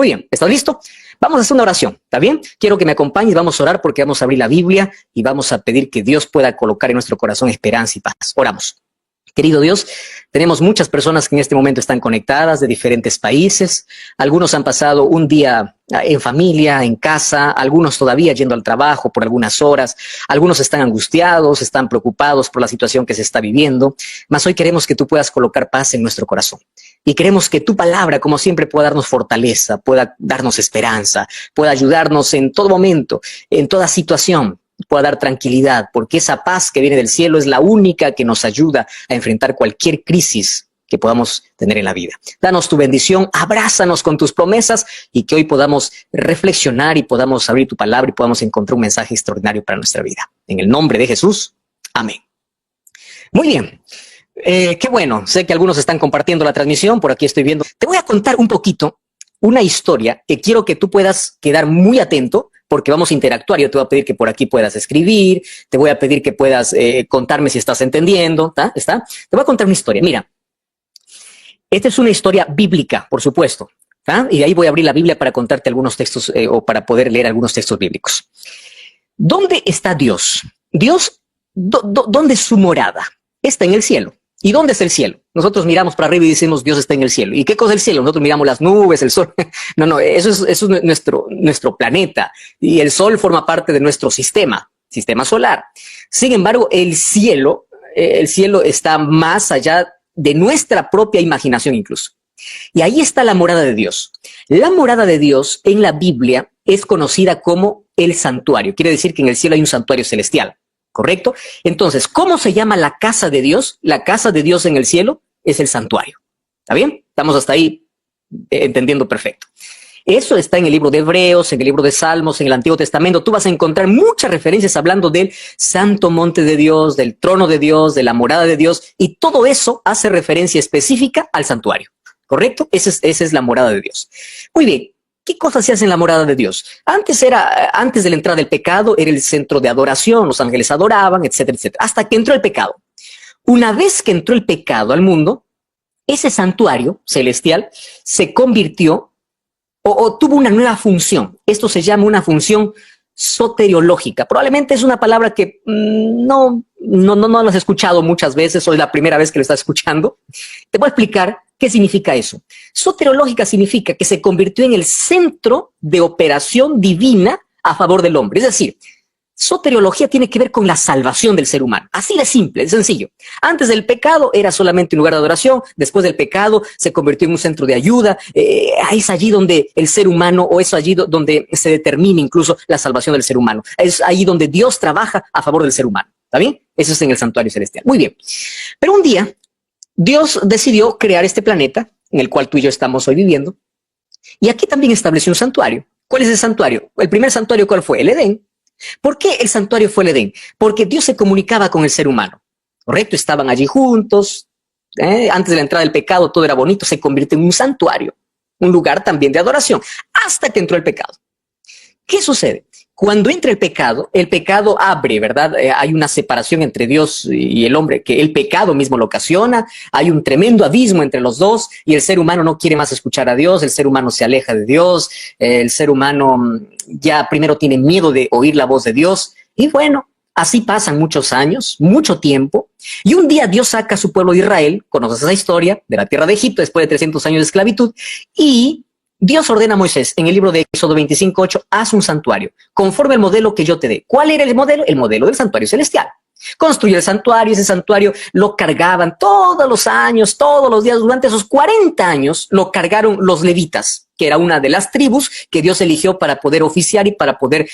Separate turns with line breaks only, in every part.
Muy bien, ¿estás listo? Vamos a hacer una oración, ¿está bien? Quiero que me acompañes, vamos a orar porque vamos a abrir la Biblia y vamos a pedir que Dios pueda colocar en nuestro corazón esperanza y paz. Oramos. Querido Dios, tenemos muchas personas que en este momento están conectadas de diferentes países. Algunos han pasado un día en familia, en casa, algunos todavía yendo al trabajo por algunas horas. Algunos están angustiados, están preocupados por la situación que se está viviendo. Mas hoy queremos que tú puedas colocar paz en nuestro corazón. Y queremos que tu palabra, como siempre, pueda darnos fortaleza, pueda darnos esperanza, pueda ayudarnos en todo momento, en toda situación. Pueda dar tranquilidad, porque esa paz que viene del cielo es la única que nos ayuda a enfrentar cualquier crisis que podamos tener en la vida. Danos tu bendición, abrázanos con tus promesas y que hoy podamos reflexionar y podamos abrir tu palabra y podamos encontrar un mensaje extraordinario para nuestra vida. En el nombre de Jesús, amén. Muy bien, qué bueno, sé que algunos están compartiendo la transmisión, por aquí estoy viendo. Te voy a contar un poquito una historia que quiero que tú puedas quedar muy atento, porque vamos a interactuar. Yo te voy a pedir que por aquí puedas escribir, te voy a pedir que puedas contarme si estás entendiendo, ¿está? Te voy a contar una historia. Mira, esta es una historia bíblica, por supuesto, ¿tá? Y de ahí voy a abrir la Biblia para contarte algunos textos o para poder leer algunos textos bíblicos. ¿Dónde está Dios? Dios, ¿dónde es su morada? Está en el cielo. ¿Y dónde es el cielo? Nosotros miramos para arriba y decimos Dios está en el cielo. ¿Y qué cosa es el cielo? Nosotros miramos las nubes, el sol. No, eso es nuestro planeta. Y el sol forma parte de nuestro sistema solar. Sin embargo, el cielo está más allá de nuestra propia imaginación incluso. Y ahí está la morada de Dios. La morada de Dios en la Biblia es conocida como el santuario. Quiere decir que en el cielo hay un santuario celestial. ¿Correcto? Entonces, ¿cómo se llama la casa de Dios? La casa de Dios en el cielo es el santuario. ¿Está bien? Estamos hasta ahí entendiendo perfecto. Eso está en el libro de Hebreos, en el libro de Salmos, en el Antiguo Testamento. Tú vas a encontrar muchas referencias hablando del santo monte de Dios, del trono de Dios, de la morada de Dios, y todo eso hace referencia específica al santuario. ¿Correcto? Esa es la morada de Dios. Muy bien. ¿Qué cosas se hacen en la morada de Dios? Antes de la entrada del pecado, era el centro de adoración, los ángeles adoraban, etcétera, etcétera, hasta que entró el pecado. Una vez que entró el pecado al mundo, ese santuario celestial se convirtió o tuvo una nueva función. Esto se llama una función soteriológica. Probablemente es una palabra que no lo has escuchado muchas veces, o es la primera vez que lo estás escuchando. Te voy a explicar qué significa eso. Soteriológica significa que se convirtió en el centro de operación divina a favor del hombre. Es decir, soteriología tiene que ver con la salvación del ser humano. Así de simple, de sencillo. Antes del pecado era solamente un lugar de adoración. Después del pecado se convirtió en un centro de ayuda. Es allí donde el ser humano, o es allí donde se determina incluso la salvación del ser humano. Es ahí donde Dios trabaja a favor del ser humano. ¿Está bien? Eso es en el santuario celestial. Muy bien. Pero un día Dios decidió crear este planeta en el cual tú y yo estamos hoy viviendo. Y aquí también estableció un santuario. ¿Cuál es el santuario? El primer santuario, ¿cuál fue? El Edén. ¿Por qué el santuario fue el Edén? Porque Dios se comunicaba con el ser humano. ¿Correcto? Estaban allí juntos. Antes de la entrada del pecado todo era bonito. Se convirtió en un santuario. Un lugar también de adoración. Hasta que entró el pecado. ¿Qué sucede? Cuando entra el pecado abre, ¿verdad? Hay una separación entre Dios y el hombre, que el pecado mismo lo ocasiona. Hay un tremendo abismo entre los dos y el ser humano no quiere más escuchar a Dios. El ser humano se aleja de Dios. El ser humano ya primero tiene miedo de oír la voz de Dios. Y bueno, así pasan muchos años, mucho tiempo. Y un día Dios saca a su pueblo de Israel, conoces esa historia, de la tierra de Egipto después de 300 años de esclavitud, y Dios ordena a Moisés en el libro de Éxodo 25:8, haz un santuario, conforme al modelo que yo te dé. ¿Cuál era el modelo? El modelo del santuario celestial. Construyó el santuario, ese santuario lo cargaban todos los años, todos los días, durante esos 40 años lo cargaron los levitas, que era una de las tribus que Dios eligió para poder oficiar y para poder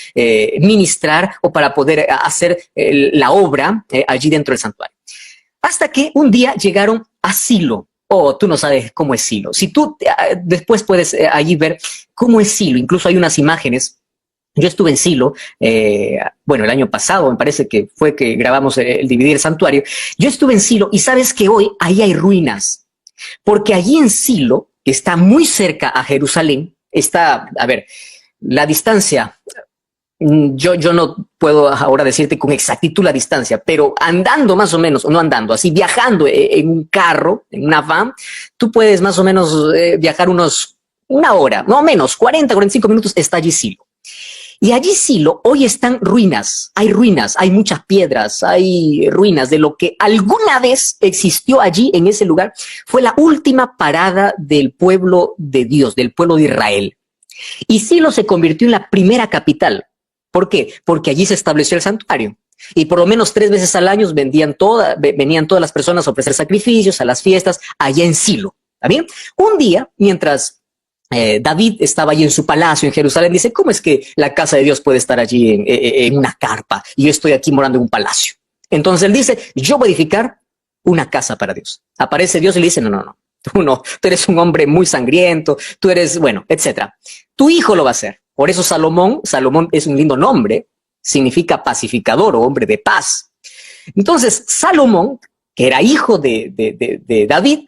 ministrar o para poder hacer la obra allí dentro del santuario. Hasta que un día llegaron a Silo. Oh, tú no sabes cómo es Silo. Si tú después puedes allí ver cómo es Silo, incluso hay unas imágenes. Yo estuve en Silo, bueno, el año pasado me parece que fue que grabamos el DVD del santuario. Yo estuve en Silo y sabes que hoy ahí hay ruinas, porque allí en Silo, que está muy cerca a Jerusalén, está, a ver, la distancia, yo no puedo ahora decirte con exactitud la distancia, pero andando más o menos, o no andando, así viajando en un carro, en una van, tú puedes más o menos viajar unos una hora, no menos, 40, 45 minutos, está allí Silo. Y allí Silo hoy están ruinas, hay muchas piedras, hay ruinas de lo que alguna vez existió allí en ese lugar. Fue la última parada del pueblo de Dios, del pueblo de Israel. Y Silo se convirtió en la primera capital. ¿Por qué? Porque allí se estableció el santuario. Y por lo menos 3 veces al año venían todas las personas a ofrecer sacrificios a las fiestas allá en Silo. ¿Está bien? Un día, mientras David estaba allí en su palacio en Jerusalén, dice, ¿cómo es que la casa de Dios puede estar allí en una carpa y yo estoy aquí morando en un palacio? Entonces él dice, yo voy a edificar una casa para Dios. Aparece Dios y le dice, no, tú eres un hombre muy sangriento, tú eres, bueno, etcétera. Tu hijo lo va a hacer. Por eso Salomón es un lindo nombre, significa pacificador o hombre de paz. Entonces Salomón, que era hijo de David,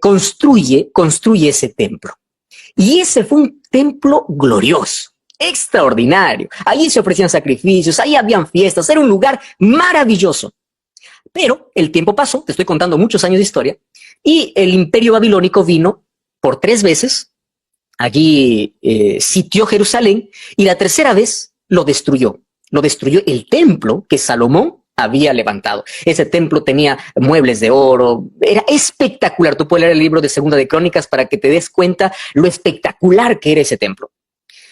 construye ese templo. Y ese fue un templo glorioso, extraordinario. Allí se ofrecían sacrificios, ahí habían fiestas, era un lugar maravilloso. Pero el tiempo pasó, te estoy contando muchos años de historia, y el imperio babilónico vino por 3 veces, allí sitió Jerusalén, y la tercera vez lo destruyó. Lo destruyó el templo que Salomón había levantado. Ese templo tenía muebles de oro, era espectacular. Tú puedes leer el libro de Segunda de Crónicas para que te des cuenta lo espectacular que era ese templo.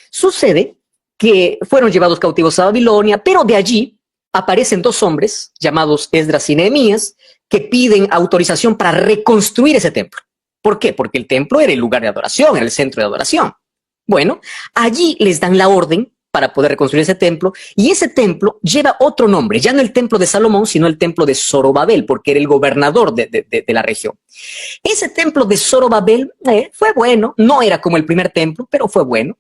Sucede que fueron llevados cautivos a Babilonia, pero de allí aparecen 2 hombres llamados Esdras y Nehemías que piden autorización para reconstruir ese templo. ¿Por qué? Porque el templo era el lugar de adoración, era el centro de adoración. Bueno, allí les dan la orden para poder reconstruir ese templo, y ese templo lleva otro nombre, ya no el templo de Salomón, sino el templo de Zorobabel, porque era el gobernador de la región. Ese templo de Zorobabel fue bueno, no era como el primer templo, pero fue bueno.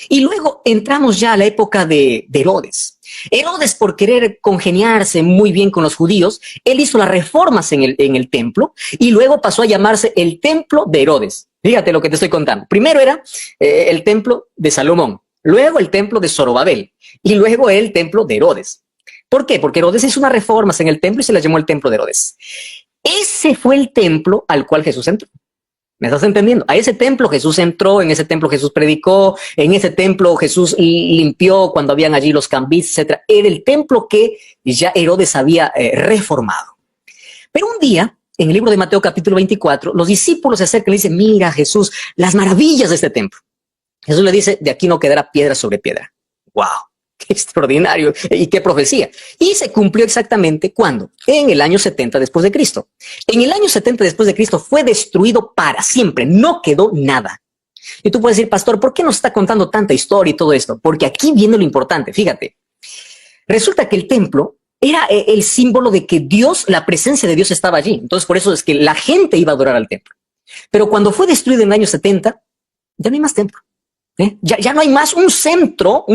Y luego entramos ya a la época de Herodes. Herodes, por querer congeniarse muy bien con los judíos, él hizo las reformas en el templo, y luego pasó a llamarse el templo de Herodes. Fíjate lo que te estoy contando. Primero era el templo de Salomón, luego el templo de Zorobabel, y luego el templo de Herodes. ¿Por qué? Porque Herodes hizo unas reformas en el templo y se las llamó el templo de Herodes. Ese fue el templo al cual Jesús entró. ¿Me estás entendiendo? A ese templo Jesús entró, en ese templo Jesús predicó, en ese templo Jesús limpió cuando habían allí los cambistas, etc. Era el templo que ya Herodes había reformado. Pero un día, en el libro de Mateo capítulo 24, los discípulos se acercan y le dicen, mira Jesús, las maravillas de este templo. Jesús le dice, de aquí no quedará piedra sobre piedra. ¡Wow! ¡Qué extraordinario! ¿Y qué profecía? Y se cumplió exactamente, ¿cuándo? En el año 70 después de Cristo. En el año 70 después de Cristo fue destruido para siempre, no quedó nada. Y tú puedes decir, pastor, ¿por qué nos está contando tanta historia y todo esto? Porque aquí viene lo importante, fíjate. Resulta que el templo era el símbolo de que Dios, la presencia de Dios estaba allí. Entonces por eso es que la gente iba a adorar al templo. Pero cuando fue destruido en el año 70, ya no hay más templo. Ya no hay más un centro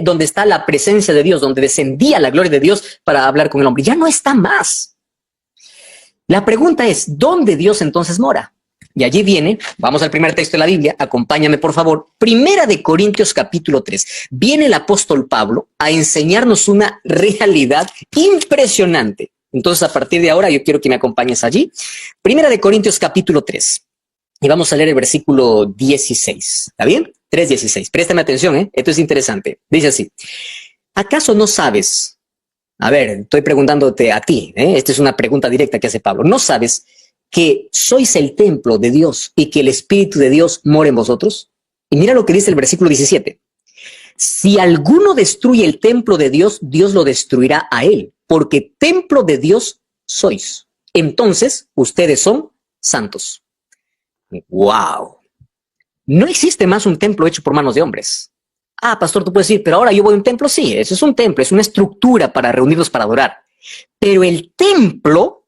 donde está la presencia de Dios, donde descendía la gloria de Dios para hablar con el hombre. Ya no está más. La pregunta es, ¿dónde Dios entonces mora? Y allí viene, vamos al primer texto de la Biblia, acompáñame por favor, Primera de Corintios capítulo 3. Viene el apóstol Pablo a enseñarnos una realidad impresionante. Entonces a partir de ahora yo quiero que me acompañes allí. Primera de Corintios capítulo 3. Y vamos a leer el versículo 16. ¿Está bien? 3:16. Préstame atención, esto es interesante. Dice así. ¿Acaso no sabes? A ver, estoy preguntándote a ti, Esta es una pregunta directa que hace Pablo. ¿No sabes que sois el templo de Dios y que el Espíritu de Dios mora en vosotros? Y mira lo que dice el versículo 17. Si alguno destruye el templo de Dios, Dios lo destruirá a él, porque templo de Dios sois. Entonces, ustedes son santos. ¡Wow! No existe más un templo hecho por manos de hombres. Ah, pastor, tú puedes decir, pero ahora yo voy a un templo. Sí, eso es un templo, es una estructura para reunirnos para adorar. Pero el templo,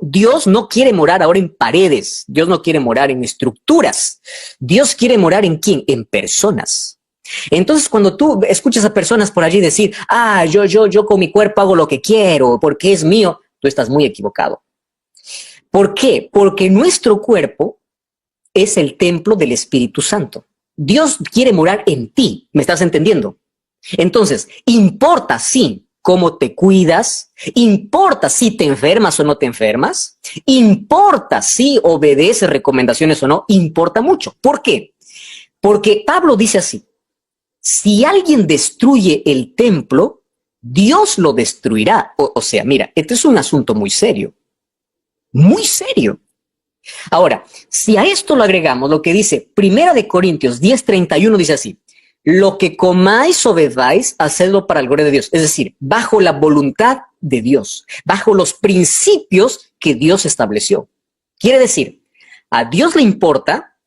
Dios no quiere morar ahora en paredes. Dios no quiere morar en estructuras. Dios quiere morar ¿en quién? En personas. Entonces, cuando tú escuchas a personas por allí decir, yo con mi cuerpo hago lo que quiero porque es mío, tú estás muy equivocado. ¿Por qué? Porque nuestro cuerpo es el templo del Espíritu Santo. Dios quiere morar en ti, ¿me estás entendiendo? Entonces, importa, sí, cómo te cuidas, importa si te enfermas o no te enfermas, importa si obedeces recomendaciones o no, importa mucho. ¿Por qué? Porque Pablo dice así: si alguien destruye el templo, Dios lo destruirá. O sea, mira, este es un asunto muy serio, muy serio. Ahora, si a esto lo agregamos lo que dice Primera de Corintios 10:31, dice así: lo que comáis o bebáis, hacedlo para la gloria de Dios. Es decir, bajo la voluntad de Dios, bajo los principios que Dios estableció. Quiere decir, a Dios le importa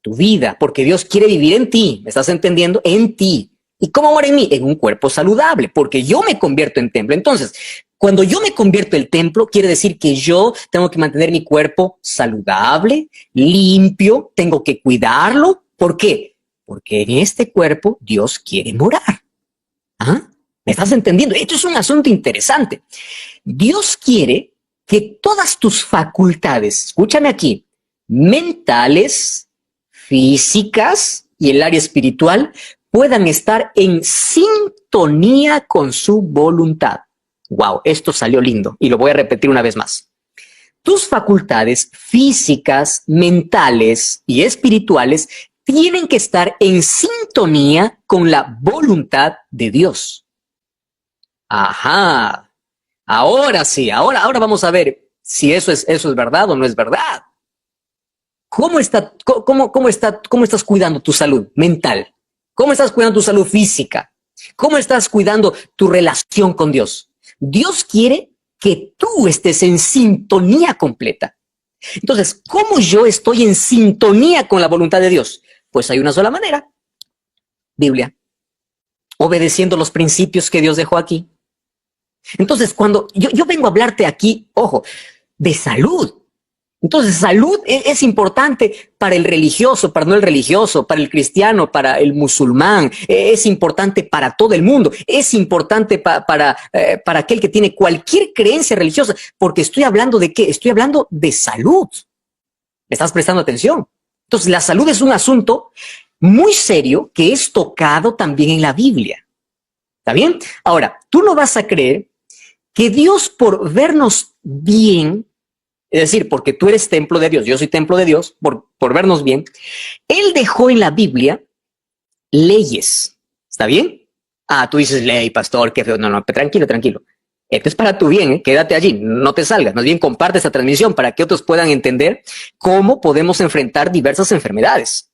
tu vida, porque Dios quiere vivir en ti. ¿Me estás entendiendo? En ti. ¿Y cómo ahora en mí? En un cuerpo saludable, porque yo me convierto en templo. Entonces, cuando yo me convierto en templo, quiere decir que yo tengo que mantener mi cuerpo saludable, limpio, tengo que cuidarlo. ¿Por qué? Porque en este cuerpo Dios quiere morar. ¿Ah? ¿Me estás entendiendo? Esto es un asunto interesante. Dios quiere que todas tus facultades, escúchame aquí, mentales, físicas y el área espiritual, puedan estar en sintonía con su voluntad. Wow, esto salió lindo y lo voy a repetir una vez más. Tus facultades físicas, mentales y espirituales tienen que estar en sintonía con la voluntad de Dios. Ajá. Ahora sí, ahora vamos a ver si eso es verdad o no es verdad. ¿Cómo estás cuidando tu salud mental? ¿Cómo estás cuidando tu salud física? ¿Cómo estás cuidando tu relación con Dios? Dios quiere que tú estés en sintonía completa. Entonces, ¿cómo yo estoy en sintonía con la voluntad de Dios? Pues hay una sola manera: Biblia, obedeciendo los principios que Dios dejó aquí. Entonces, cuando yo vengo a hablarte aquí, ojo, de salud. Entonces, salud es importante para el religioso, para no el religioso, para el cristiano, para el musulmán, es importante para todo el mundo, es importante para aquel que tiene cualquier creencia religiosa, porque estoy hablando de ¿qué? Estoy hablando de salud. ¿Me estás prestando atención? Entonces, la salud es un asunto muy serio que es tocado también en la Biblia. ¿Está bien? Ahora, tú no vas a creer que Dios, por vernos bien, es decir, porque tú eres templo de Dios, yo soy templo de Dios, por vernos bien, Él dejó en la Biblia leyes. ¿Está bien? Ah, tú dices ley, pastor, qué feo. No, tranquilo, tranquilo. Esto es para tu bien, ¿eh? Quédate allí, no te salgas. Más bien comparte esta transmisión para que otros puedan entender cómo podemos enfrentar diversas enfermedades.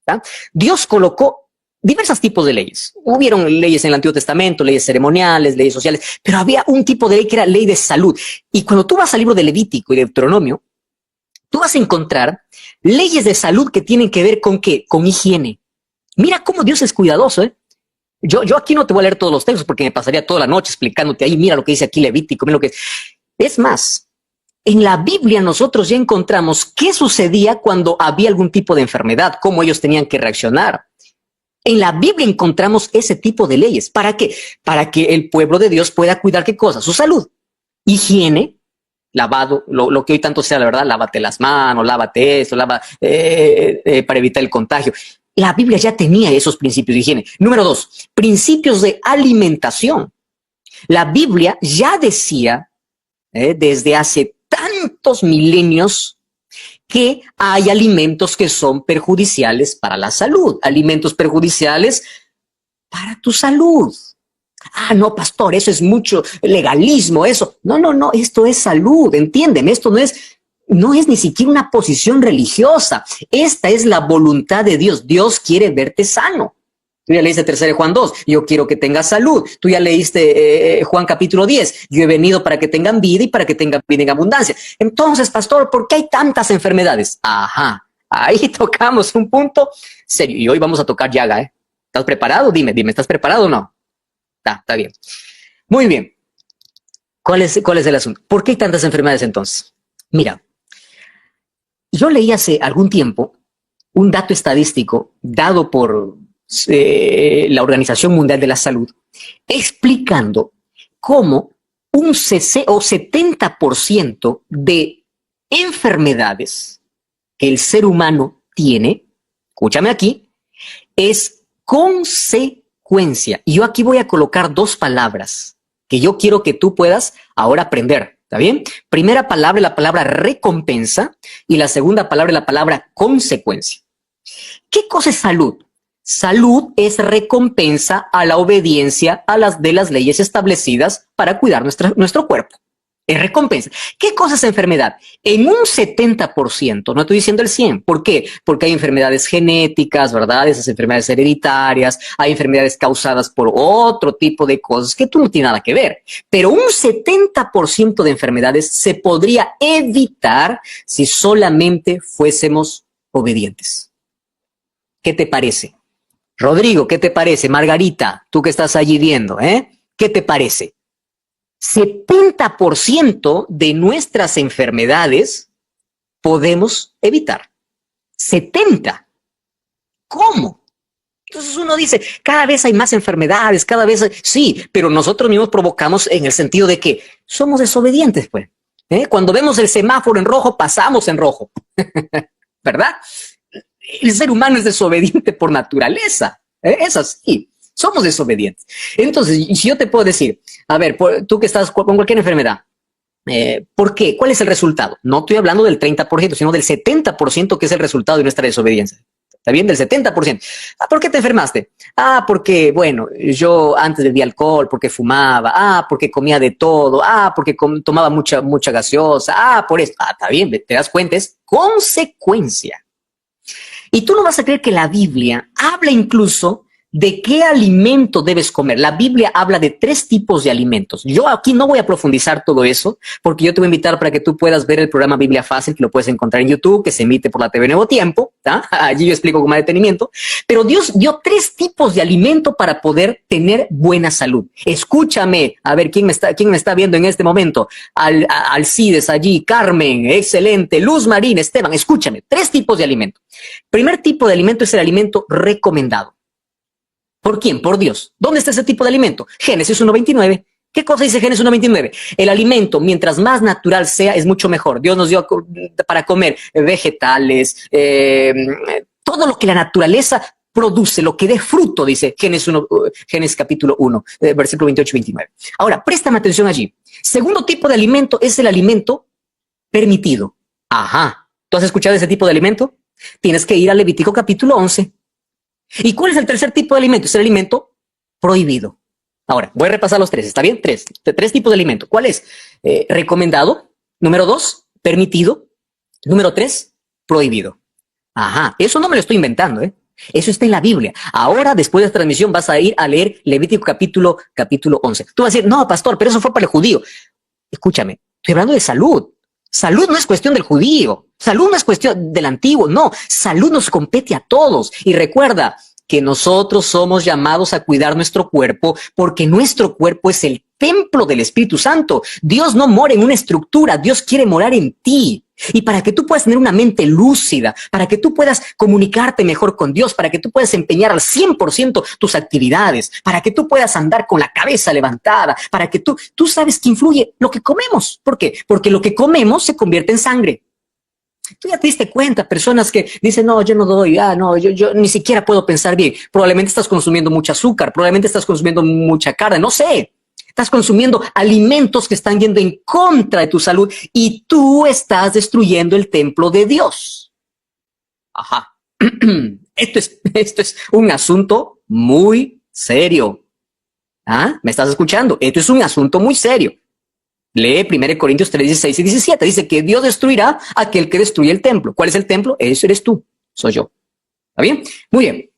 ¿Tá? Dios colocó diversos tipos de leyes. Hubieron leyes en el Antiguo Testamento, leyes ceremoniales, leyes sociales, pero había un tipo de ley que era ley de salud. Y cuando tú vas al libro de Levítico y de Deuteronomio, tú vas a encontrar leyes de salud que tienen que ver con ¿qué? Con higiene. Mira cómo Dios es cuidadoso, ¿eh? Yo aquí no te voy a leer todos los textos porque me pasaría toda la noche explicándote ahí, mira lo que dice aquí Levítico, mira lo que es. Es más, en la Biblia nosotros ya encontramos qué sucedía cuando había algún tipo de enfermedad, cómo ellos tenían que reaccionar. En la Biblia encontramos ese tipo de leyes. ¿Para qué? Para que el pueblo de Dios pueda cuidar ¿qué cosa? Su salud. Higiene, lavado, lo que hoy tanto sea, la verdad, lávate las manos, lávate esto, para evitar el contagio. La Biblia ya tenía esos principios de higiene. Número 2, principios de alimentación. La Biblia ya decía, desde hace tantos milenios, que hay alimentos que son perjudiciales para la salud, alimentos perjudiciales para tu salud. Ah, no, pastor, eso es mucho legalismo, eso. No, esto es salud, entiéndeme, esto no es ni siquiera una posición religiosa. Esta es la voluntad de Dios. Dios quiere verte sano. Tú ya leíste 3 Juan 2, yo quiero que tengas salud. Tú ya leíste Juan capítulo 10, yo he venido para que tengan vida y para que tengan vida en abundancia. Entonces, pastor, ¿por qué hay tantas enfermedades? Ajá, ahí tocamos un punto serio. Y hoy vamos a tocar llaga, ¿eh? ¿Estás preparado? Dime, ¿estás preparado o no? Está bien. Muy bien. ¿Cuál es el asunto? ¿Por qué hay tantas enfermedades entonces? Mira, yo leí hace algún tiempo un dato estadístico dado por la Organización Mundial de la Salud, explicando cómo un 70% de enfermedades que el ser humano tiene, escúchame aquí, es consecuencia. Y yo aquí voy a colocar 2 palabras, que yo quiero que tú puedas ahora aprender. ¿Está bien? Primera palabra es la palabra recompensa y la segunda palabra es la palabra consecuencia. ¿Qué cosa es salud? Salud es recompensa a la obediencia a las de las leyes establecidas para cuidar nuestro cuerpo. Es recompensa. ¿Qué cosa es enfermedad? En un 70%, no estoy diciendo el 100%. ¿Por qué? Porque hay enfermedades genéticas, ¿verdad? Esas enfermedades hereditarias, hay enfermedades causadas por otro tipo de cosas que tú no tienes nada que ver. Pero un 70% de enfermedades se podría evitar si solamente fuésemos obedientes. ¿Qué te parece? Rodrigo, ¿qué te parece? Margarita, tú que estás allí viendo, ¿qué te parece? 70% de nuestras enfermedades podemos evitar. 70%. ¿Cómo? Entonces uno dice, cada vez hay más enfermedades, cada vez... Sí, pero nosotros mismos provocamos en el sentido de que somos desobedientes, pues. Cuando vemos el semáforo en rojo, pasamos en rojo. ¿Verdad? El ser humano es desobediente por naturaleza. Es así. Somos desobedientes. Entonces, si yo te puedo decir, a ver, tú que estás con cualquier enfermedad, ¿por qué? ¿Cuál es el resultado? No estoy hablando del 30%, sino del 70% que es el resultado de nuestra desobediencia. ¿Está bien? Del 70%. ¿Por qué te enfermaste? Porque, bueno, yo antes bebía alcohol, porque fumaba, porque comía de todo, porque tomaba mucha gaseosa, por esto. Está bien, te das cuenta, es consecuencia. Y tú no vas a creer que la Biblia habla incluso de qué alimento debes comer. La Biblia habla de 3 tipos de alimentos. Yo aquí no voy a profundizar todo eso, porque yo te voy a invitar para que tú puedas ver el programa Biblia Fácil, que lo puedes encontrar en YouTube, que se emite por la TV Nuevo Tiempo. Allí yo explico con más detenimiento. Pero Dios dio 3 tipos de alimento para poder tener buena salud. Escúchame, a ver, ¿quién me está viendo en este momento? Alcides allí, Carmen, excelente, Luz Marín, Esteban, escúchame. 3 tipos de alimento. Primer tipo de alimento es el alimento recomendado. ¿Por quién? Por Dios. ¿Dónde está ese tipo de alimento? Génesis 1:29. ¿Qué cosa dice Génesis 1:29? El alimento, mientras más natural sea, es mucho mejor. Dios nos dio para comer vegetales, todo lo que la naturaleza produce, lo que dé fruto, dice Génesis capítulo 1, versículo 28 y 29. Ahora, préstame atención allí. Segundo tipo de alimento es el alimento permitido. Ajá. ¿Tú has escuchado ese tipo de alimento? Tienes que ir a Levítico capítulo 11. ¿Y cuál es el tercer tipo de alimento? Es el alimento prohibido. Ahora, voy a repasar los 3, ¿está bien? 3 tipos de alimento. ¿Cuál es? Recomendado. Número 2, permitido. Número 3, prohibido. Ajá, eso no me lo estoy inventando, Eso está en la Biblia. Ahora, después de esta transmisión, vas a ir a leer Levítico capítulo 11. Tú vas a decir, no, pastor, pero eso fue para el judío. Escúchame, estoy hablando de salud. Salud no es cuestión del judío. Salud no es cuestión del antiguo. No, salud nos compete a todos. Y recuerda que nosotros somos llamados a cuidar nuestro cuerpo porque nuestro cuerpo es el templo del Espíritu Santo. Dios no mora en una estructura, Dios quiere morar en ti. Y para que tú puedas tener una mente lúcida, para que tú puedas comunicarte mejor con Dios, para que tú puedas empeñar al 100% tus actividades, para que tú puedas andar con la cabeza levantada, para que tú sabes que influye lo que comemos. ¿Por qué? Porque lo que comemos se convierte en sangre. Tú ya te diste cuenta, personas que dicen, no, yo no doy, no, yo ni siquiera puedo pensar bien. Probablemente estás consumiendo mucho azúcar, probablemente estás consumiendo mucha carne, no sé. Estás consumiendo alimentos que están yendo en contra de tu salud y tú estás destruyendo el templo de Dios. Ajá. Esto es un asunto muy serio. ¿Me estás escuchando? Esto es un asunto muy serio. Lee 1 Corintios 3, 16 y 17. Dice que Dios destruirá a aquel que destruye el templo. ¿Cuál es el templo? Eso eres tú. Soy yo. ¿Está bien? Muy bien.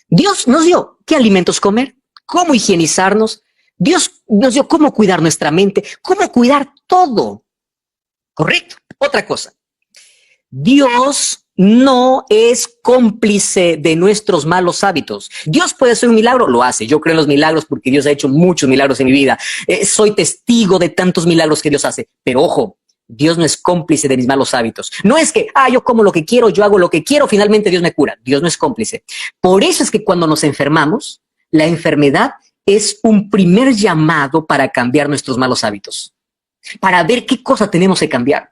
Dios nos dio qué alimentos comer, cómo higienizarnos. Dios nos dio cómo cuidar nuestra mente, cómo cuidar todo. ¿Correcto? Otra cosa. Dios no es cómplice de nuestros malos hábitos. Dios puede hacer un milagro, lo hace. Yo creo en los milagros porque Dios ha hecho muchos milagros en mi vida. Soy testigo de tantos milagros que Dios hace. Pero ojo, Dios no es cómplice de mis malos hábitos. No es que, yo como lo que quiero, yo hago lo que quiero, finalmente Dios me cura. Dios no es cómplice. Por eso es que cuando nos enfermamos, la enfermedad es un primer llamado para cambiar nuestros malos hábitos. Para ver qué cosa tenemos que cambiar.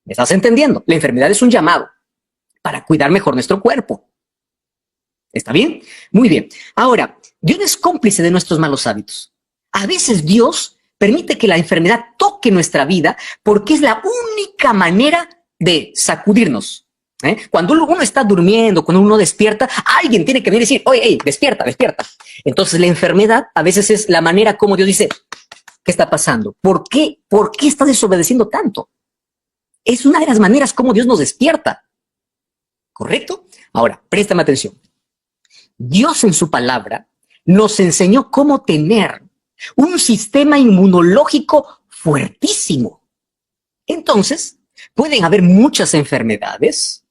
¿Me estás entendiendo? La enfermedad es un llamado para cuidar mejor nuestro cuerpo. ¿Está bien? Muy bien. Ahora, Dios no es cómplice de nuestros malos hábitos. A veces Dios permite que la enfermedad toque nuestra vida porque es la única manera de sacudirnos. Cuando uno está durmiendo, cuando uno despierta, alguien tiene que venir y decir, oye, hey, despierta, despierta. Entonces la enfermedad a veces es la manera como Dios dice, ¿qué está pasando? ¿Por qué estás desobedeciendo tanto? Es una de las maneras como Dios nos despierta. ¿Correcto? Ahora, préstame atención. Dios en su palabra nos enseñó cómo tener un sistema inmunológico fuertísimo. Entonces, pueden haber muchas enfermedades,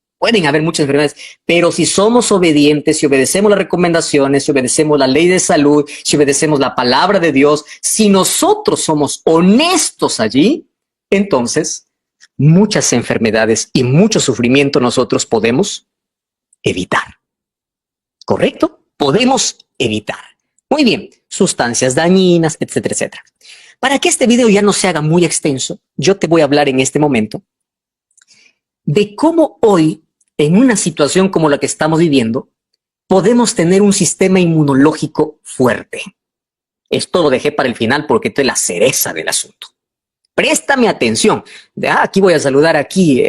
pero si somos obedientes, si obedecemos las recomendaciones, si obedecemos la ley de salud, si obedecemos la palabra de Dios, si nosotros somos honestos allí, entonces muchas enfermedades y mucho sufrimiento nosotros podemos evitar. ¿Correcto? Podemos evitar. Muy bien, sustancias dañinas, etcétera, etcétera. Para que este video ya no se haga muy extenso, yo te voy a hablar en este momento de cómo hoy, en una situación como la que estamos viviendo, podemos tener un sistema inmunológico fuerte. Esto lo dejé para el final porque esto es la cereza del asunto. Préstame atención. Aquí voy a saludar aquí.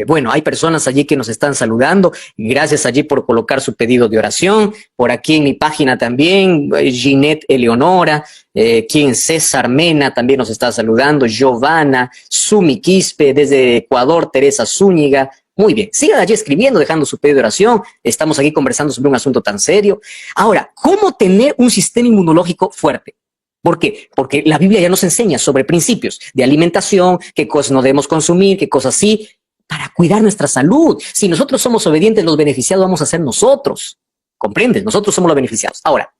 Bueno, hay personas allí que nos están saludando. Gracias allí por colocar su pedido de oración. Por aquí en mi página también, Ginette Eleonora. Quien César Mena también nos está saludando. Giovanna, Sumi Quispe, desde Ecuador, Teresa Zúñiga. Muy bien, sigan allí escribiendo, dejando su pedido de oración. Estamos aquí conversando sobre un asunto tan serio. Ahora, ¿cómo tener un sistema inmunológico fuerte? ¿Por qué? Porque la Biblia ya nos enseña sobre principios de alimentación, qué cosas no debemos consumir, qué cosas sí, para cuidar nuestra salud. Si nosotros somos obedientes, los beneficiados vamos a ser nosotros. ¿Comprendes? Nosotros somos los beneficiados. Ahora,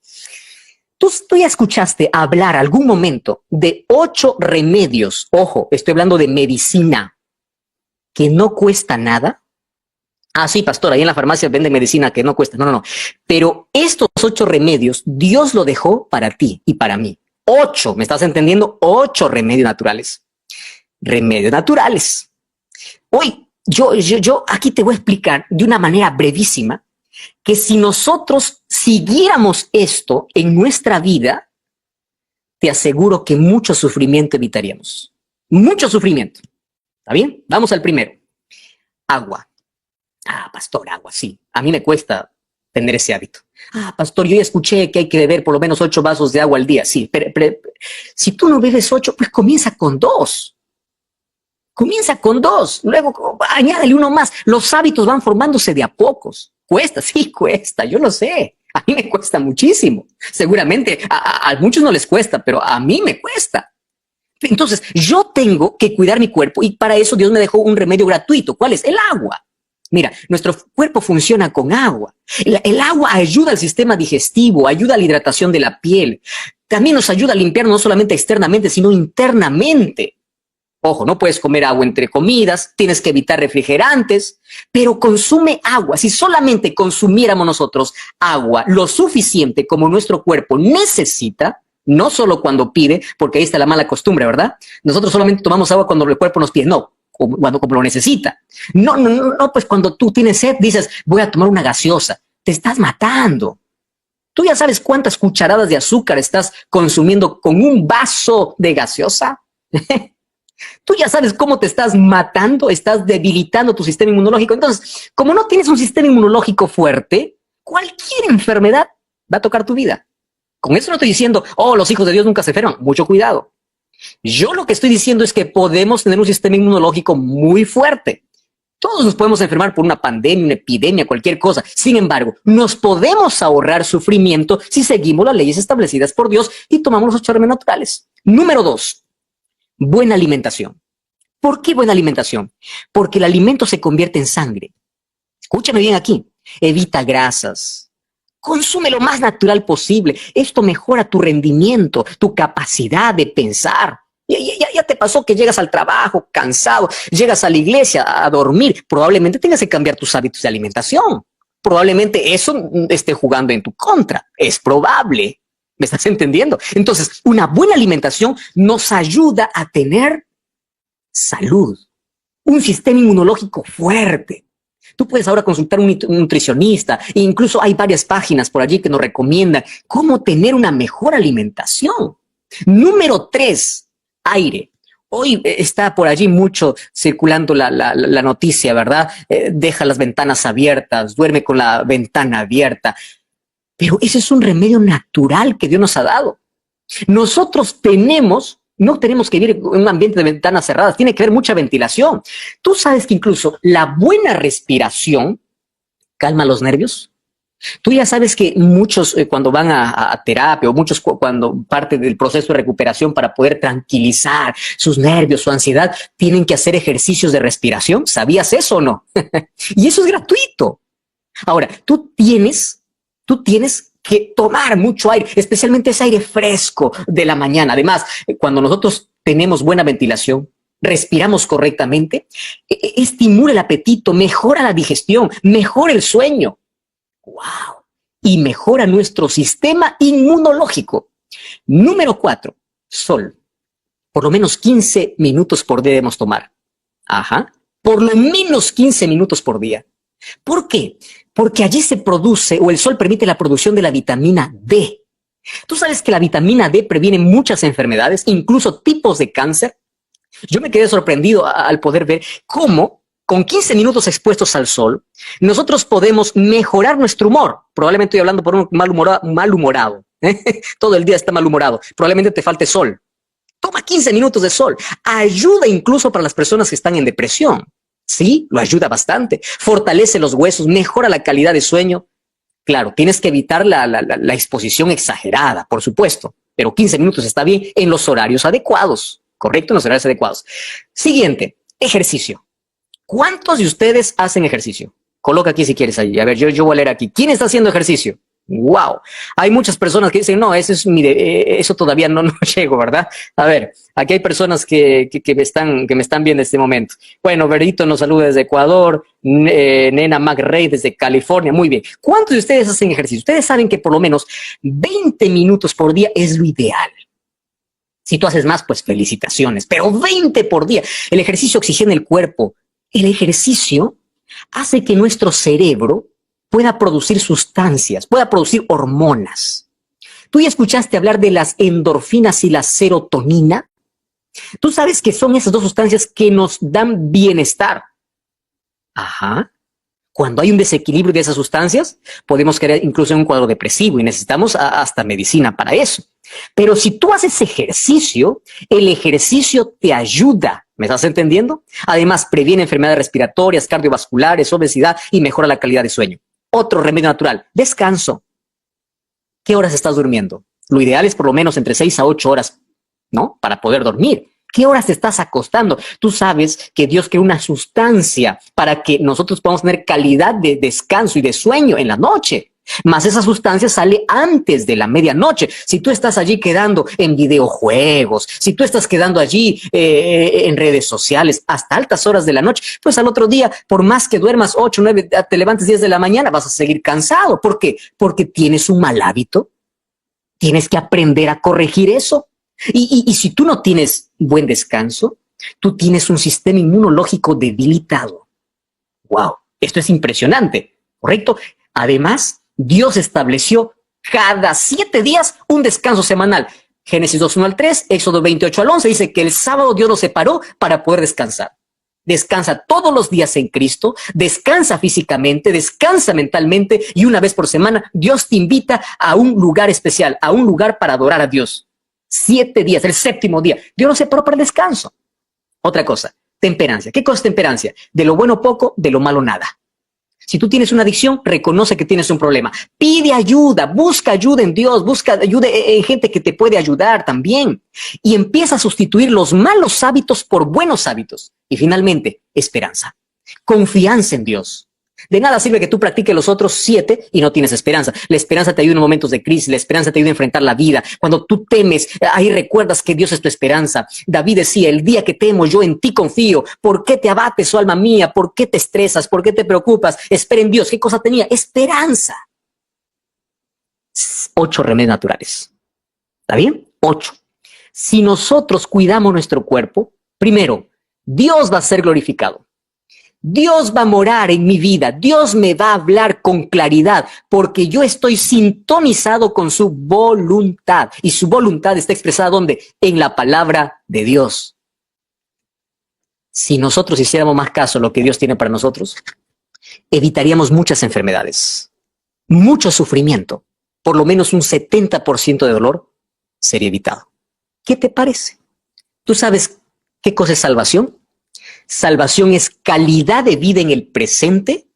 ¿tú ya escuchaste hablar algún momento de 8 remedios? Ojo, estoy hablando de medicina, que no cuesta nada. Ah, sí, pastor, ahí en la farmacia venden medicina que no cuesta. No. Pero estos 8 remedios, Dios lo dejó para ti y para mí. 8, ¿me estás entendiendo? 8 remedios naturales. Remedios naturales. Hoy, yo aquí te voy a explicar de una manera brevísima que si nosotros siguiéramos esto en nuestra vida, te aseguro que mucho sufrimiento evitaríamos. Mucho sufrimiento. ¿Está bien? Vamos al primero. Agua. Ah, pastor, agua, sí. A mí me cuesta tener ese hábito. Ah, pastor, yo ya escuché que hay que beber por lo menos 8 vasos de agua al día. Sí, pero si tú no bebes 8, pues comienza con 2. Comienza con 2. Luego añádele uno más. Los hábitos van formándose de a pocos. Cuesta, sí, cuesta. Yo lo sé. A mí me cuesta muchísimo. Seguramente a muchos no les cuesta, pero a mí me cuesta. Entonces, yo tengo que cuidar mi cuerpo y para eso Dios me dejó un remedio gratuito. ¿Cuál es? El agua. Mira, nuestro cuerpo funciona con agua. El agua ayuda al sistema digestivo, ayuda a la hidratación de la piel. También nos ayuda a limpiar no solamente externamente, sino internamente. Ojo, no puedes comer agua entre comidas, tienes que evitar refrigerantes, pero consume agua. Si solamente consumiéramos nosotros agua lo suficiente como nuestro cuerpo necesita, no solo cuando pide, porque ahí está la mala costumbre, ¿verdad? Nosotros solamente tomamos agua cuando el cuerpo nos pide. No. Cuando lo necesita. No, pues cuando tú tienes sed, dices, voy a tomar una gaseosa. Te estás matando. ¿Tú ya sabes cuántas cucharadas de azúcar estás consumiendo con un vaso de gaseosa? Tú ya sabes cómo te estás matando, estás debilitando tu sistema inmunológico. Entonces, como no tienes un sistema inmunológico fuerte, cualquier enfermedad va a tocar tu vida. Con eso no estoy diciendo, oh, los hijos de Dios nunca se enferman. Mucho cuidado. Yo lo que estoy diciendo es que podemos tener un sistema inmunológico muy fuerte. Todos nos podemos enfermar por una pandemia, una epidemia, cualquier cosa. Sin embargo, nos podemos ahorrar sufrimiento si seguimos las leyes establecidas por Dios y tomamos los 8 remedios naturales. Número 2, buena alimentación. ¿Por qué buena alimentación? Porque el alimento se convierte en sangre. Escúchame bien aquí. Evita grasas. Consume lo más natural posible. Esto mejora tu rendimiento, tu capacidad de pensar. Ya te pasó que llegas al trabajo cansado, llegas a la iglesia a dormir. Probablemente tengas que cambiar tus hábitos de alimentación. Probablemente eso esté jugando en tu contra. Es probable. ¿Me estás entendiendo? Entonces, una buena alimentación nos ayuda a tener salud, un sistema inmunológico fuerte. Tú puedes ahora consultar un nutricionista e incluso hay varias páginas por allí que nos recomiendan cómo tener una mejor alimentación. Número 3, aire. Hoy está por allí mucho circulando la noticia, ¿verdad? Deja las ventanas abiertas, duerme con la ventana abierta. Pero ese es un remedio natural que Dios nos ha dado. Nosotros no tenemos que vivir en un ambiente de ventanas cerradas, tiene que haber mucha ventilación. Tú sabes que incluso la buena respiración calma los nervios. Tú ya sabes que muchos cuando van a terapia o muchos cuando parte del proceso de recuperación para poder tranquilizar sus nervios, su ansiedad, tienen que hacer ejercicios de respiración. ¿Sabías eso o no? Y eso es gratuito. Ahora, tú tienes que tomar mucho aire, especialmente ese aire fresco de la mañana. Además, cuando nosotros tenemos buena ventilación, respiramos correctamente, estimula el apetito, mejora la digestión, mejora el sueño. ¡Wow! Y mejora nuestro sistema inmunológico. Número 4, sol. Por lo menos 15 minutos por día debemos tomar. Ajá. Por lo menos 15 minutos por día. ¿Por qué? Porque allí se produce, o el sol permite la producción de la vitamina D. Tú sabes que la vitamina D previene muchas enfermedades, incluso tipos de cáncer. Yo me quedé sorprendido al poder ver cómo, con 15 minutos expuestos al sol, nosotros podemos mejorar nuestro humor. Probablemente estoy hablando por un malhumorado. Todo el día está malhumorado. Probablemente te falte sol. Toma 15 minutos de sol. Ayuda incluso para las personas que están en depresión. Sí, lo ayuda bastante. Fortalece los huesos, mejora la calidad de sueño. Claro, tienes que evitar la exposición exagerada, por supuesto. Pero 15 minutos está bien en los horarios adecuados. ¿Correcto? En los horarios adecuados. Siguiente, ejercicio. ¿Cuántos de ustedes hacen ejercicio? Coloca aquí si quieres allí. A ver, yo voy a leer aquí. ¿Quién está haciendo ejercicio? ¡Wow! Hay muchas personas que dicen, no, eso todavía no llego, ¿verdad? A ver, aquí hay personas que me están viendo en este momento. Bueno, Verito nos saluda desde Ecuador, Nena McRae desde California, muy bien. ¿Cuántos de ustedes hacen ejercicio? Ustedes saben que por lo menos 20 minutos por día es lo ideal. Si tú haces más, pues felicitaciones, pero 20 por día. El ejercicio oxigena el cuerpo. El ejercicio hace que nuestro cerebro pueda producir sustancias, pueda producir hormonas. ¿Tú ya escuchaste hablar de las endorfinas y la serotonina? Tú sabes que son esas dos sustancias que nos dan bienestar. Ajá. Cuando hay un desequilibrio de esas sustancias, podemos caer incluso en un cuadro depresivo y necesitamos hasta medicina para eso. Pero si tú haces ejercicio, el ejercicio te ayuda. ¿Me estás entendiendo? Además, previene enfermedades respiratorias, cardiovasculares, obesidad y mejora la calidad de sueño. Otro remedio natural, descanso. ¿Qué horas estás durmiendo? Lo ideal es por lo menos entre 6 a 8 horas, ¿no? Para poder dormir. ¿Qué horas te estás acostando? Tú sabes que Dios creó una sustancia para que nosotros podamos tener calidad de descanso y de sueño en la noche. Más esa sustancia sale antes de la medianoche. Si tú estás allí quedando en videojuegos, si tú estás quedando allí en redes sociales hasta altas horas de la noche, pues al otro día, por más que duermas 8, 9, te levantes 10 de la mañana, vas a seguir cansado. ¿Por qué? Porque tienes un mal hábito. Tienes que aprender a corregir eso. Y si tú no tienes buen descanso, tú tienes un sistema inmunológico debilitado. ¡Wow! Esto es impresionante, ¿correcto? Además, Dios estableció cada 7 días un descanso semanal. Génesis 2:1 al 3, Éxodo 28 al 11, dice que el sábado Dios lo separó para poder descansar. Descansa todos los días en Cristo, descansa físicamente, descansa mentalmente y una vez por semana Dios te invita a un lugar especial, a un lugar para adorar a Dios. 7 días, el 7º día, Dios lo separó para el descanso. Otra cosa, temperancia. ¿Qué cosa es temperancia? De lo bueno poco, de lo malo nada. Si tú tienes una adicción, reconoce que tienes un problema. Pide ayuda, busca ayuda en Dios, busca ayuda en gente que te puede ayudar también. Y empieza a sustituir los malos hábitos por buenos hábitos. Y finalmente, esperanza. Confianza en Dios. De nada sirve que tú practiques los otros 7 y no tienes esperanza. La esperanza te ayuda en momentos de crisis, la esperanza te ayuda a enfrentar la vida. Cuando tú temes, ahí recuerdas que Dios es tu esperanza. David decía, el día que temo, yo en ti confío. ¿Por qué te abates, oh alma mía? ¿Por qué te estresas? ¿Por qué te preocupas? Espera en Dios. ¿Qué cosa tenía? Esperanza. 8 remedios naturales. ¿Está bien? 8. Si nosotros cuidamos nuestro cuerpo, primero, Dios va a ser glorificado. Dios va a morar en mi vida, Dios me va a hablar con claridad, porque yo estoy sintonizado con su voluntad. Y su voluntad está expresada ¿dónde? En la palabra de Dios. Si nosotros hiciéramos más caso a lo que Dios tiene para nosotros, evitaríamos muchas enfermedades, mucho sufrimiento, por lo menos un 70% de dolor sería evitado. ¿Qué te parece? ¿Tú sabes qué cosa es salvación? Salvación es calidad de vida en el presente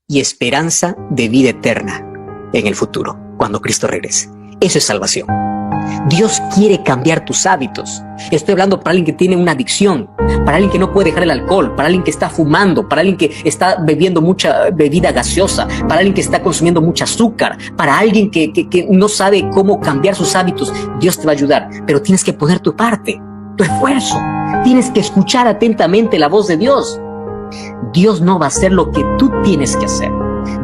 y esperanza de vida eterna en el futuro, cuando Cristo regrese. Eso es salvación. Dios quiere cambiar tus hábitos. Estoy hablando para alguien que tiene una adicción, para alguien que no puede dejar el alcohol, para alguien que está fumando, para alguien que está bebiendo mucha bebida gaseosa, para alguien que está consumiendo mucho azúcar, para alguien que no sabe cómo cambiar sus hábitos. Dios te va a ayudar, pero tienes que poner tu parte, tu esfuerzo. Tienes que escuchar atentamente la voz de Dios. Dios no va a hacer lo que tú tienes que hacer.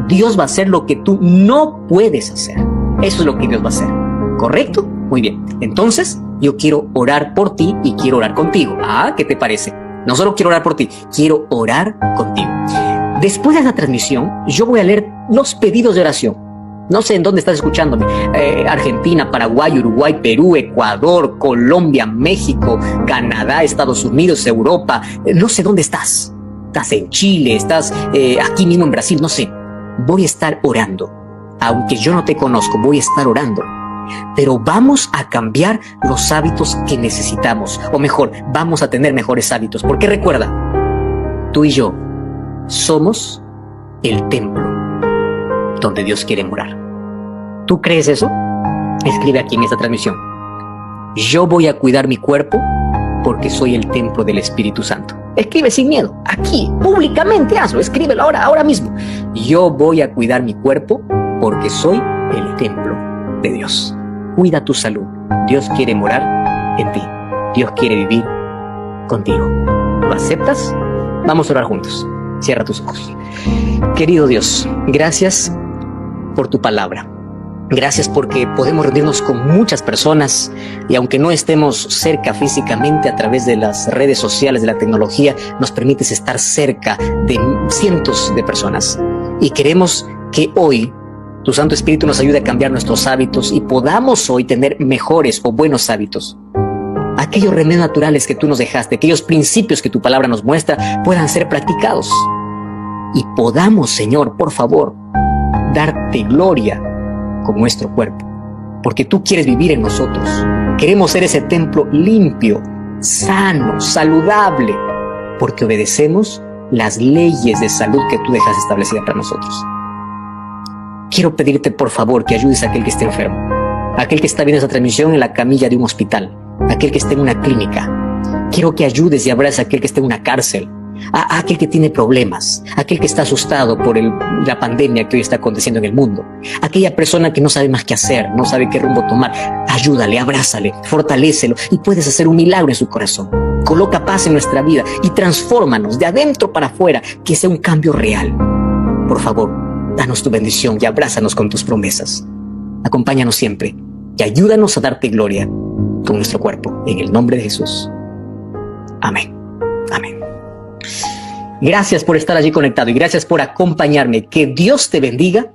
Dios va a hacer lo que tú no puedes hacer. Eso es lo que Dios va a hacer. ¿Correcto? Muy bien. Entonces, yo quiero orar por ti y quiero orar contigo. ¿Qué te parece? No solo quiero orar por ti, quiero orar contigo. Después de la transmisión, yo voy a leer los pedidos de oración. No sé en dónde estás escuchándome. Argentina, Paraguay, Uruguay, Perú, Ecuador, Colombia, México, Canadá, Estados Unidos, Europa. No sé dónde estás. Estás en Chile, estás aquí mismo en Brasil, no sé. Voy a estar orando. Aunque yo no te conozco, voy a estar orando. Pero vamos a cambiar los hábitos que necesitamos. O mejor, vamos a tener mejores hábitos. Porque recuerda, tú y yo somos el templo donde Dios quiere morar. ¿Tú crees eso? Escribe aquí en esta transmisión. Yo voy a cuidar mi cuerpo porque soy el templo del Espíritu Santo. Escribe sin miedo, aquí, públicamente hazlo, escríbelo ahora mismo. Yo voy a cuidar mi cuerpo porque soy el templo de Dios. Cuida tu salud. Dios quiere morar en ti. Dios quiere vivir contigo. ¿Lo aceptas? Vamos a orar juntos. Cierra tus ojos. Querido Dios, gracias por tu palabra. Gracias porque podemos reunirnos con muchas personas y aunque no estemos cerca físicamente a través de las redes sociales, de la tecnología, nos permites estar cerca de cientos de personas. Y queremos que hoy tu Santo Espíritu nos ayude a cambiar nuestros hábitos y podamos hoy tener mejores o buenos hábitos. Aquellos remedios naturales que tú nos dejaste, aquellos principios que tu palabra nos muestra, puedan ser practicados. Y podamos, Señor, por favor, darte gloria con nuestro cuerpo, porque tú quieres vivir en nosotros. Queremos ser ese templo limpio, sano, saludable, porque obedecemos las leyes de salud que tú dejas establecidas para nosotros. Quiero pedirte, por favor, que ayudes a aquel que esté enfermo, aquel que está viendo esa transmisión en la camilla de un hospital, aquel que esté en una clínica. Quiero que ayudes y abraces a aquel que esté en una cárcel, a aquel que tiene problemas, aquel que está asustado por la pandemia que hoy está aconteciendo en el mundo, aquella persona que no sabe más qué hacer, no sabe qué rumbo tomar. Ayúdale, abrázale, fortalécelo y puedes hacer un milagro en su corazón. Coloca paz en nuestra vida y transfórmanos de adentro para afuera, que sea un cambio real. Por favor, danos tu bendición y abrázanos con tus promesas. Acompáñanos siempre y ayúdanos a darte gloria con nuestro cuerpo. En el nombre de Jesús. Amén. Amén. Gracias por estar allí conectado y gracias por acompañarme. Que Dios te bendiga.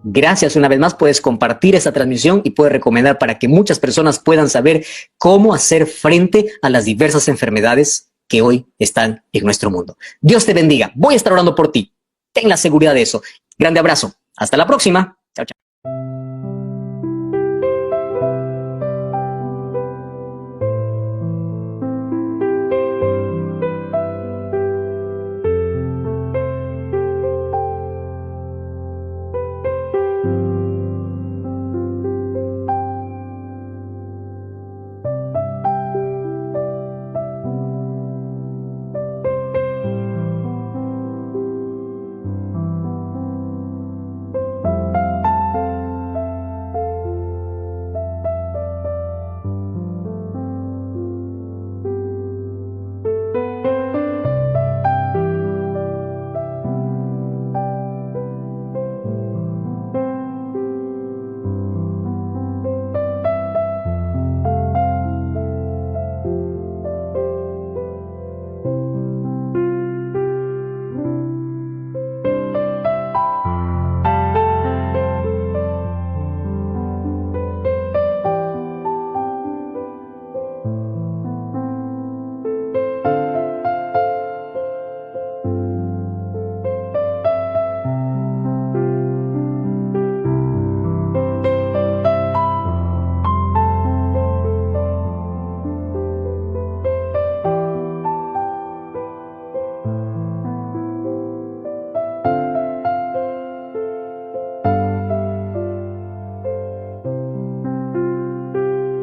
Gracias una vez más. Puedes compartir esta transmisión y puedes recomendar para que muchas personas puedan saber cómo hacer frente a las diversas enfermedades que hoy están en nuestro mundo. Dios te bendiga. Voy a estar orando por ti. Ten la seguridad de eso. Grande abrazo. Hasta la próxima. Chao, chao.